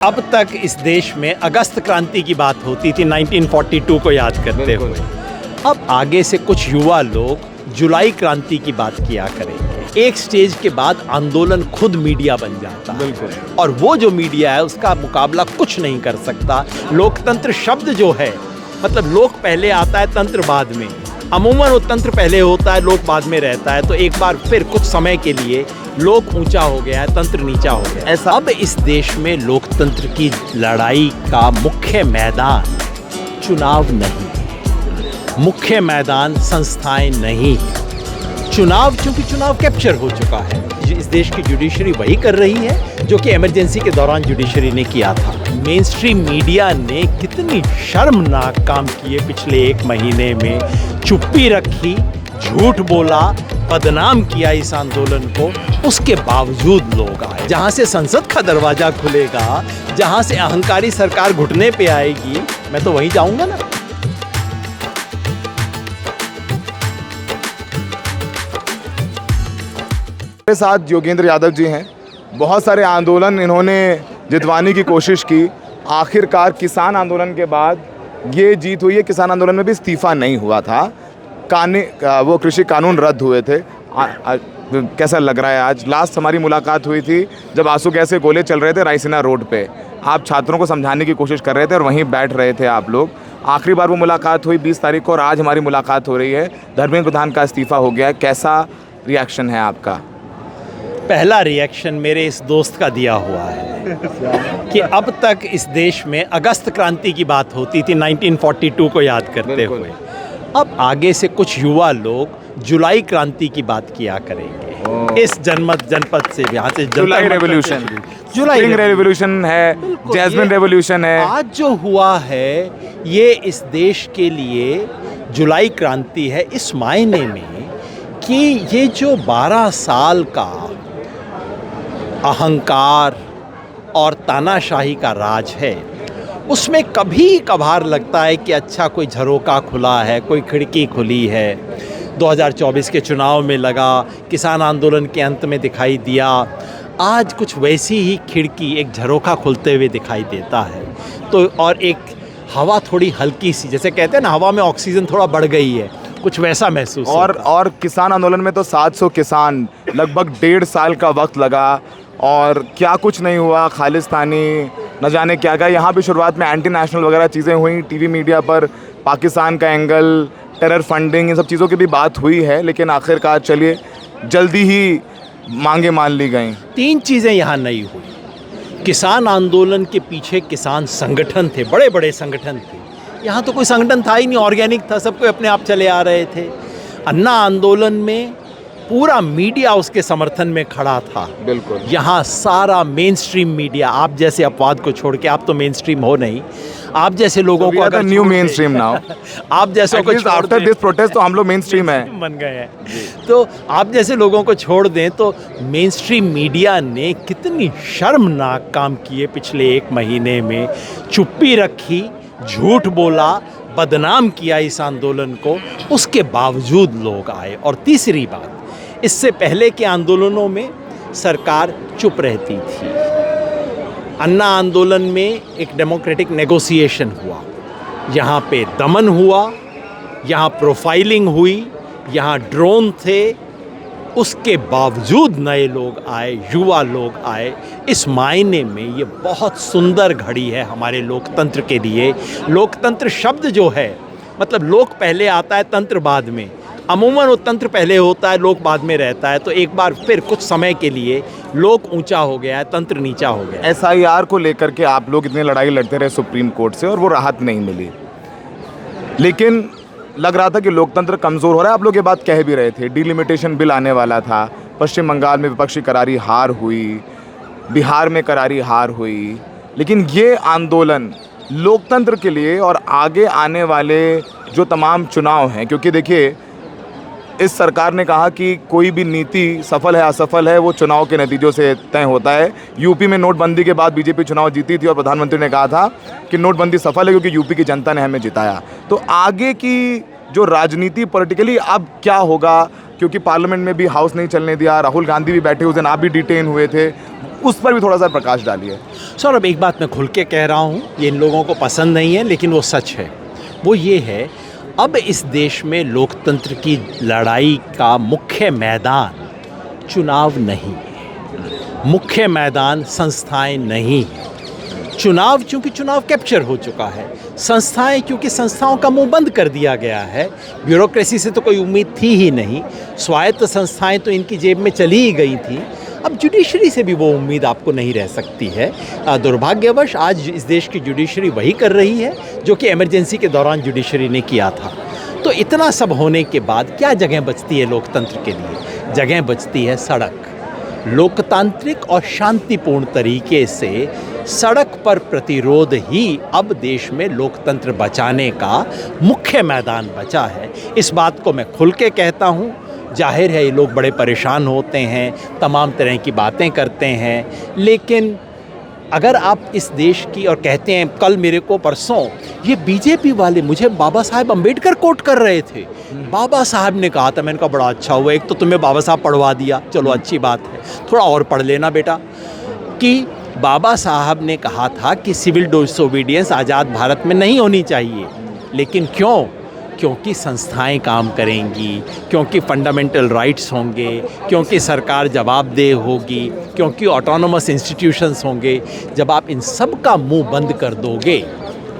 अब तक इस देश में अगस्त क्रांति की बात होती थी 1942 को याद करते हुए। अब आगे से कुछ युवा लोग जुलाई क्रांति की बात किया करेंगे। एक स्टेज के बाद आंदोलन खुद मीडिया बन जाता है और वो जो मीडिया है उसका मुकाबला कुछ नहीं कर सकता। लोकतंत्र शब्द जो है, मतलब लोक पहले आता है तंत्र बाद में। अमूमन वो तंत्र पहले होता है, लोक बाद में रहता है। तो एक बार फिर कुछ समय के लिए लोक ऊंचा हो गया है, तंत्र नीचा हो गया। ऐसा अब इस देश में लोकतंत्र की लड़ाई का मुख्य मैदान चुनाव नहीं, मुख्य मैदान संस्थाएं नहीं। चुनाव, चूंकि चुनाव कैप्चर हो चुका है, इस देश की जुडिशरी वही कर रही है जो कि इमरजेंसी के दौरान जुडिशरी ने किया था। मेन स्ट्रीम मीडिया ने कितनी शर्मनाक काम किए पिछले एक महीने में। चुप्पी रखी, झूठ बोला, बदनाम किया इस आंदोलन को, उसके बावजूद लोग आए। जहां से संसद का दरवाजा खुलेगा, जहां से अहंकारी सरकार घुटने पे आएगी, मैं तो वहीं जाऊंगा ना। मेरे साथ योगेंद्र यादव जी हैं। बहुत सारे आंदोलन इन्होंने जितवाने की कोशिश की। आखिरकार किसान आंदोलन के बाद ये जीत हुई है। किसान आंदोलन में भी इस्तीफा नहीं हुआ था, वो कृषि कानून रद्द हुए थे। कैसा लग रहा है आज? लास्ट हमारी मुलाकात हुई थी जब आंसू गैस के गोले चल रहे थे रायसीना रोड पे। आप छात्रों को समझाने की कोशिश कर रहे थे और वहीं बैठ रहे थे आप लोग। आखिरी बार वो मुलाकात हुई 20 तारीख को और आज हमारी मुलाकात हो रही है। धर्मेंद्र प्रधान का इस्तीफा हो गया है। कैसा रिएक्शन है आपका? पहला रिएक्शन मेरे इस दोस्त का दिया हुआ है कि अब तक इस देश में अगस्त क्रांति की बात होती थी 1942 को याद करते हुए। अब आगे से कुछ युवा लोग जुलाई क्रांति की बात किया करेंगे। इस जनपद से यहाँ से जुलाई रेवोल्यूशन, जुलाई रेवोल्यूशन है, जैस्मिन रेवोल्यूशन है। आज जो हुआ है ये इस देश के लिए जुलाई क्रांति है, इस मायने में कि ये जो 12 साल का अहंकार और तानाशाही का राज है, उसमें कभी कभार लगता है कि अच्छा कोई झरोका खुला है, कोई खिड़की खुली है। 2024 के चुनाव में लगा, किसान आंदोलन के अंत में दिखाई दिया। आज कुछ वैसी ही खिड़की, एक झरोका खुलते हुए दिखाई देता है। तो और एक हवा थोड़ी हल्की सी, जैसे कहते हैं ना, हवा में ऑक्सीजन थोड़ा बढ़ गई है, कुछ वैसा महसूस और किसान आंदोलन में तो 700 किसान, लगभग 1.5 साल का वक्त लगा और क्या कुछ नहीं हुआ। खालिस्तानी न जाने क्या क्या, यहाँ भी शुरुआत में एंटी नेशनल वगैरह चीज़ें हुई। टीवी मीडिया पर पाकिस्तान का एंगल, टेरर फंडिंग, इन सब चीज़ों की भी बात हुई है। लेकिन आखिरकार चलिए जल्दी ही मांगे मान ली गई। 3 चीज़ें यहाँ नहीं हुई। किसान आंदोलन के पीछे किसान संगठन थे, बड़े बड़े संगठन थे। यहाँ तो कोई संगठन था ही नहीं, ऑर्गेनिक था, सब कोई अपने आप चले आ रहे थे। अन्ना आंदोलन में पूरा मीडिया उसके समर्थन में खड़ा था। बिल्कुल। यहाँ सारा मेन स्ट्रीम मीडिया, आप जैसे अपवाद को छोड़ के, आप तो मेन स्ट्रीम हो नहीं, आप जैसे लोगों को अगर न्यू मेन स्ट्रीम नाउ आप जैसे को आफ्टर दिस प्रोटेस्ट तो हम लोग मेन स्ट्रीम है बन गए हैं। तो आप जैसे लोगों को छोड़ दें तो मेन स्ट्रीम मीडिया ने कितनी शर्मनाक काम किए पिछले एक महीने में। चुप्पी रखी, झूठ बोला, बदनाम किया इस आंदोलन को, उसके बावजूद लोग आए। और तीसरी बात, इससे पहले के आंदोलनों में सरकार चुप रहती थी। अन्ना आंदोलन में एक डेमोक्रेटिक नेगोशिएशन हुआ, यहाँ पे दमन हुआ, यहाँ प्रोफाइलिंग हुई, यहाँ ड्रोन थे। उसके बावजूद नए लोग आए, युवा लोग आए। इस मायने में ये बहुत सुंदर घड़ी है हमारे लोकतंत्र के लिए। लोकतंत्र शब्द जो है, मतलब लोक पहले आता है तंत्र बाद में। अमूमन वो तंत्र पहले होता है, लोक बाद में रहता है। तो एक बार फिर कुछ समय के लिए लोक ऊंचा हो गया है, तंत्र नीचा हो गया। SIR को लेकर के आप लोग इतनी लड़ाई लड़ते रहे सुप्रीम कोर्ट से और वो राहत नहीं मिली, लेकिन लग रहा था कि लोकतंत्र कमज़ोर हो रहा है। आप लोग ये बात कह भी रहे थे। डिलिमिटेशन बिल आने वाला था। पश्चिम बंगाल में विपक्षी करारी हार हुई, बिहार में करारी हार हुई, लेकिन ये आंदोलन लोकतंत्र के लिए और आगे आने वाले जो तमाम चुनाव हैं, क्योंकि देखिए इस सरकार ने कहा कि कोई भी नीति सफल है असफल है वो चुनाव के नतीजों से तय होता है। यूपी में नोटबंदी के बाद बीजेपी चुनाव जीती थी और प्रधानमंत्री ने कहा था कि नोटबंदी सफल है क्योंकि यूपी की जनता ने हमें जिताया। तो आगे की जो राजनीति पॉलिटिकली अब क्या होगा, क्योंकि पार्लियामेंट में भी हाउस नहीं चलने दिया। राहुल गांधी भी बैठे, उस दिन आप भी डिटेन हुए थे। उस पर भी थोड़ा सा प्रकाश डालिए। सर, अब एक बात मैं खुल के कह रहा हूँ, ये इन लोगों को पसंद नहीं है लेकिन वो सच है। वो ये है, अब इस देश में लोकतंत्र की लड़ाई का मुख्य मैदान चुनाव नहीं है, मुख्य मैदान संस्थाएं नहीं है। चुनाव क्योंकि चुनाव कैप्चर हो चुका है, संस्थाएं क्योंकि संस्थाओं का मुंह बंद कर दिया गया है। ब्यूरोक्रेसी से तो कोई उम्मीद थी ही नहीं, स्वायत्त संस्थाएं तो इनकी जेब में चली ही गई थी। अब जुडिशरी से भी वो उम्मीद आपको नहीं रह सकती है। दुर्भाग्यवश आज इस देश की जुडिशरी वही कर रही है जो कि इमरजेंसी के दौरान जुडिशरी ने किया था। तो इतना सब होने के बाद क्या जगह बचती है लोकतंत्र के लिए? जगह बचती है सड़क। लोकतांत्रिक और शांतिपूर्ण तरीके से सड़क पर प्रतिरोध ही अब देश में लोकतंत्र बचाने का मुख्य मैदान बचा है। इस बात को मैं खुल के कहता हूँ। जाहिर है ये लोग बड़े परेशान होते हैं, तमाम तरह की बातें करते हैं, लेकिन अगर आप इस देश की, और कहते हैं कल मेरे को परसों ये बीजेपी वाले मुझे बाबा साहब अम्बेडकर कोट कर रहे थे। बाबा साहब ने कहा था, मैंने कहा बड़ा अच्छा हुआ, एक तो तुम्हें बाबा साहब पढ़वा दिया, चलो अच्छी बात है, थोड़ा और पढ़ लेना बेटा। कि बाबा साहब ने कहा था कि सिविल डिसोबीडियंस आज़ाद भारत में नहीं होनी चाहिए। लेकिन क्यों? क्योंकि संस्थाएं काम करेंगी, क्योंकि फंडामेंटल राइट्स होंगे, क्योंकि सरकार जवाबदेह होगी, क्योंकि ऑटोनोमस इंस्टीट्यूशंस होंगे। जब आप इन सब का मुंह बंद कर दोगे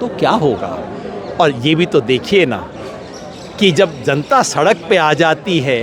तो क्या होगा? और ये भी तो देखिए ना कि जब जनता सड़क पे आ जाती है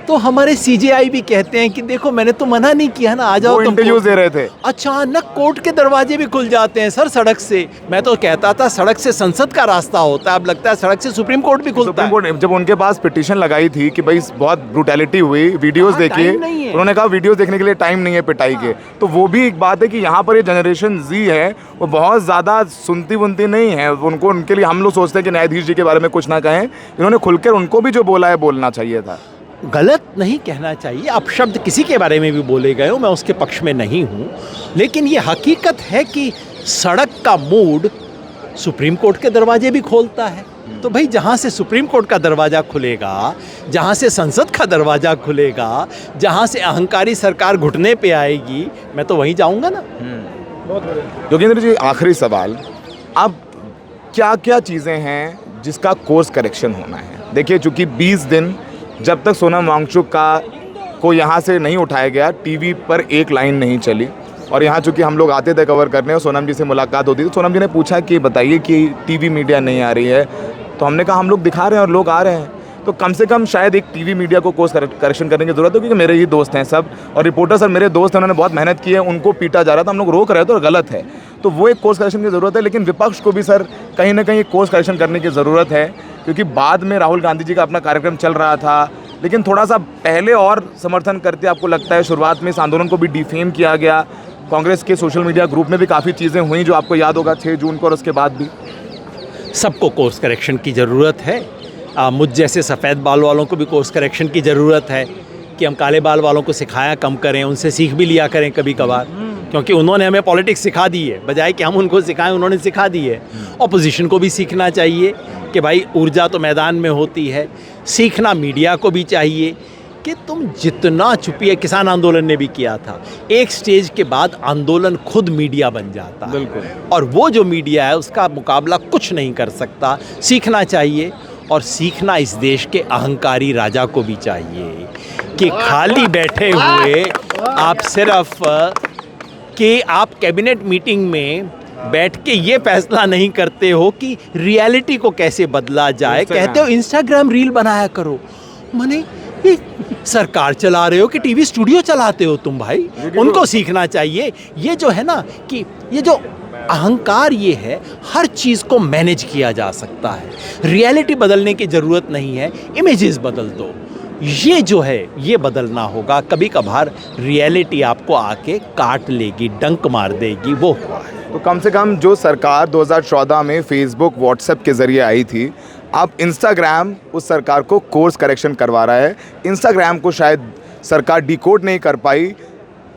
तो हमारे सीजेआई भी कहते हैं कि देखो मैंने तो मना नहीं किया ना, आ जाओ। वो इंटरव्यूज दे रहे थे, अचानक कोर्ट के दरवाजे भी खुल जाते हैं सर सड़क से। मैं तो कहता था सड़क से संसद का रास्ता होता है, अब लगता है सड़क से सुप्रीम कोर्ट भी खुलता है। सुप्रीम कोर्ट जब उनके पास पिटीशन लगाई थी कि भाई बहुत ब्रूटैलिटी हुई, वीडियोस देखिए, उन्होंने कहा वीडियोस देखने के लिए टाइम नहीं है पिटाई के। तो वो भी एक बात है कि यहाँ पर ये जनरेशन जी है, वो बहुत ज़्यादा सुनती वुनती नहीं है। उनको, उनके लिए हम लोग सोचते हैं कि न्यायाधीश जी के बारे में कुछ ना कहें, इन्होंने खुलकर उनको भी जो बोला है बोलना चाहिए था। गलत नहीं कहना चाहिए, अपशब्द किसी के बारे में भी बोले गए हो, मैं उसके पक्ष में नहीं हूँ, लेकिन ये हकीकत है कि सड़क का मूड सुप्रीम कोर्ट के दरवाजे भी खोलता है। तो भाई जहाँ से सुप्रीम कोर्ट का दरवाज़ा खुलेगा, जहाँ से संसद का दरवाज़ा खुलेगा, जहाँ से अहंकारी सरकार घुटने पे आएगी, मैं तो वहीं जाऊँगा ना। योगेंद्र जी, आखिरी सवाल, अब क्या क्या चीज़ें हैं जिसका कोर्स करेक्शन होना है? देखिए, चूँकि 20 दिन जब तक सोनम वांगचुक को यहाँ से नहीं उठाया गया, टीवी पर एक लाइन नहीं चली, और यहाँ चूँकि हम लोग आते थे कवर करने और सोनम जी से मुलाकात होती थी, सोनम जी ने पूछा कि बताइए कि टीवी मीडिया नहीं आ रही है, तो हमने कहा हम लोग दिखा रहे हैं और लोग आ रहे हैं। तो कम से कम शायद एक टीवी मीडिया को कोर्स करेक्शन करने की ज़रूरत है, क्योंकि मेरे ही दोस्त हैं सब, और रिपोर्टर सर मेरे दोस्त हैं, उन्होंने बहुत मेहनत की है, उनको पीटा जा रहा था, हम लोग रोक रहे थे और गलत है। तो वो एक कोर्स करेक्शन की ज़रूरत है, लेकिन विपक्ष को भी सर कहीं ना कहीं कोर्स करेक्शन करने की ज़रूरत है, क्योंकि बाद में राहुल गांधी जी का अपना कार्यक्रम चल रहा था, लेकिन थोड़ा सा पहले और समर्थन करते आपको लगता है? शुरुआत में इस आंदोलन को भी डिफेम किया गया, कांग्रेस के सोशल मीडिया ग्रुप में भी काफ़ी चीज़ें हुई जो आपको याद होगा 6 जून को, और उसके बाद भी सबको कोर्स करेक्शन की ज़रूरत है। मुझ जैसे सफ़ेद बाल वालों को भी कोर्स करेक्शन की ज़रूरत है कि हम काले बाल वालों को सिखाया कम करें, उनसे सीख भी लिया करें कभी कभार, क्योंकि उन्होंने हमें पॉलिटिक्स सिखा दी है, बजाय कि हम उनको सिखाएं उन्होंने सिखा दी है। ऑपोजिशन को भी सीखना चाहिए कि भाई ऊर्जा तो मैदान में होती है, सीखना मीडिया को भी चाहिए कि तुम जितना छुपिए। किसान आंदोलन ने भी किया था, एक स्टेज के बाद आंदोलन खुद मीडिया बन जाता है, बिल्कुल, और वो जो मीडिया है उसका मुकाबला कुछ नहीं कर सकता। सीखना चाहिए, और सीखना इस देश के अहंकारी राजा को भी चाहिए कि खाली बैठे हुए आप सिर्फ कि आप कैबिनेट मीटिंग में बैठ के ये फैसला नहीं करते हो कि रियलिटी को कैसे बदला जाए। कहते हो इंस्टाग्राम रील बनाया करो, माने ये सरकार चला रहे हो कि टीवी स्टूडियो चलाते हो तुम भाई? उनको सीखना चाहिए। ये जो है ना कि ये जो अहंकार ये है, हर चीज़ को मैनेज किया जा सकता है, रियलिटी बदलने की ज़रूरत नहीं है, इमेजेस बदल दो। ये जो है ये बदलना होगा। कभी कभार रियलिटी आपको आके काट लेगी, डंक मार देगी, वो हुआ है। तो कम से कम जो सरकार 2014 में फेसबुक व्हाट्सएप के ज़रिए आई थी, अब इंस्टाग्राम उस सरकार को कोर्स करेक्शन करवा रहा है। इंस्टाग्राम को शायद सरकार डिकोड नहीं कर पाई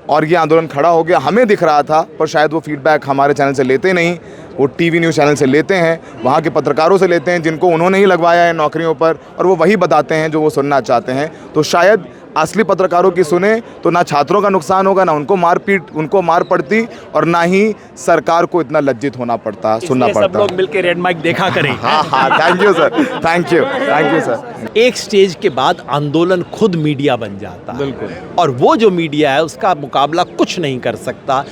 और ये आंदोलन खड़ा हो गया। हमें दिख रहा था, पर शायद वो फीडबैक हमारे चैनल से लेते नहीं, वो टीवी न्यूज़ चैनल से लेते हैं, वहाँ के पत्रकारों से लेते हैं जिनको उन्होंने ही लगवाया है नौकरियों पर, और वो वही बताते हैं जो वो सुनना चाहते हैं। तो शायद असली पत्रकारों की सुने तो ना छात्रों का नुकसान होगा, ना उनको मार पड़ती और ना ही सरकार को इतना लज्जित होना पड़ता, सुनना इसलिए सब पड़ता। लोग मिलकर रेड माइक देखा करें। हाँ हाँ, thank you sir, thank you sir. एक स्टेज के बाद आंदोलन खुद मीडिया बन जाता है बिल्कुल। और वो जो मीडिया है उसका मुकाबला कुछ नहीं कर सकता।